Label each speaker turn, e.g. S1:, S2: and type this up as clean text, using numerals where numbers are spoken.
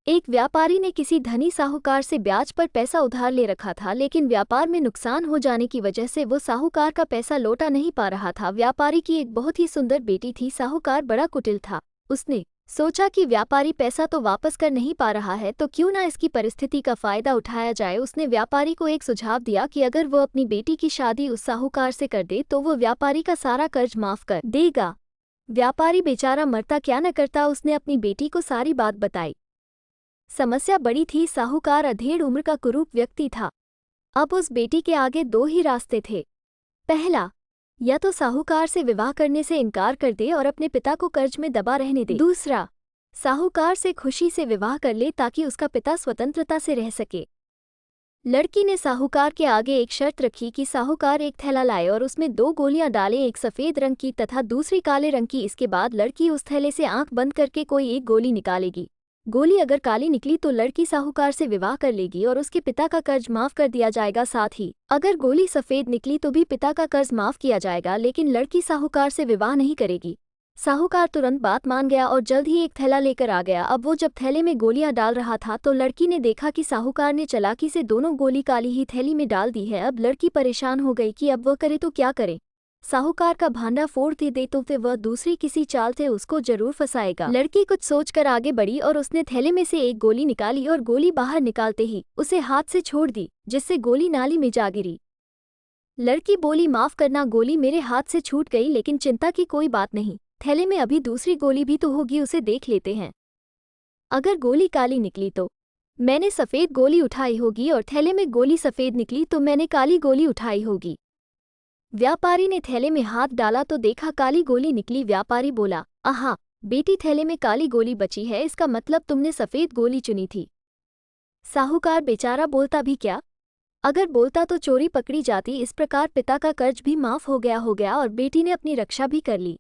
S1: एक व्यापारी ने किसी धनी साहूकार से ब्याज पर पैसा उधार ले रखा था, लेकिन व्यापार में नुकसान हो जाने की वजह से वो साहूकार का पैसा लौटा नहीं पा रहा था। व्यापारी की एक बहुत ही सुंदर बेटी थी। साहूकार बड़ा कुटिल था। उसने सोचा कि व्यापारी पैसा तो वापस कर नहीं पा रहा है, तो क्यों ना इसकी परिस्थिति का फायदा उठाया जाए। उसने व्यापारी को एक सुझाव दिया कि अगर वो अपनी बेटी की शादी उस साहूकार से कर दे तो वो व्यापारी का सारा कर्ज माफ कर देगा। व्यापारी बेचारा मरता क्या न करता, उसने अपनी बेटी को सारी बात बताई। समस्या बड़ी थी। साहूकार अधेड़ उम्र का कुरूप व्यक्ति था। अब उस बेटी के आगे दो ही रास्ते थे। पहला, या तो साहूकार से विवाह करने से इनकार कर दे और अपने पिता को कर्ज में दबा रहने दे। दूसरा, साहूकार से खुशी से विवाह कर ले ताकि उसका पिता स्वतंत्रता से रह सके। लड़की ने साहूकार के आगे एक शर्त रखी कि साहूकार एक थैला लाए और उसमें 2 गोलियां डाले, एक सफेद रंग की तथा दूसरी काले रंग की। इसके बाद लड़की उस थैले से आंख बंद करके कोई एक गोली निकालेगी। गोली अगर काली निकली तो लड़की साहूकार से विवाह कर लेगी और उसके पिता का कर्ज माफ कर दिया जाएगा। साथ ही अगर गोली सफेद निकली तो भी पिता का कर्ज माफ किया जाएगा, लेकिन लड़की साहूकार से विवाह नहीं करेगी। साहूकार तुरंत बात मान गया और जल्द ही एक थैला लेकर आ गया। अब वो जब थैले में गोलियां डाल रहा था तो लड़की ने देखा कि साहूकार ने चालाकी से दोनों गोली काली ही थैली में डाल दी है। अब लड़की परेशान हो गई कि अब वह करे तो क्या करे। साहूकार का भांडा फोड़ दे तो फिर वह दूसरी किसी चाल से उसको जरूर फंसाएगा। लड़की कुछ सोचकर आगे बढ़ी और उसने थैले में से एक गोली निकाली और गोली बाहर निकालते ही उसे हाथ से छोड़ दी, जिससे गोली नाली में जा गिरी। लड़की बोली, माफ करना, गोली मेरे हाथ से छूट गई, लेकिन चिंता की कोई बात नहीं, थैले में अभी दूसरी गोली भी तो होगी, उसे देख लेते हैं। अगर गोली काली निकली तो मैंने सफेद गोली उठाई होगी और थैले में गोली सफेद निकली तो मैंने काली गोली उठाई होगी। व्यापारी ने थैले में हाथ डाला तो देखा काली गोली निकली। व्यापारी बोला, आहा बेटी, थैले में काली गोली बची है, इसका मतलब तुमने सफेद गोली चुनी थी। साहूकार बेचारा बोलता भी क्या, अगर बोलता तो चोरी पकड़ी जाती। इस प्रकार पिता का कर्ज भी माफ हो गया और बेटी ने अपनी रक्षा भी कर ली।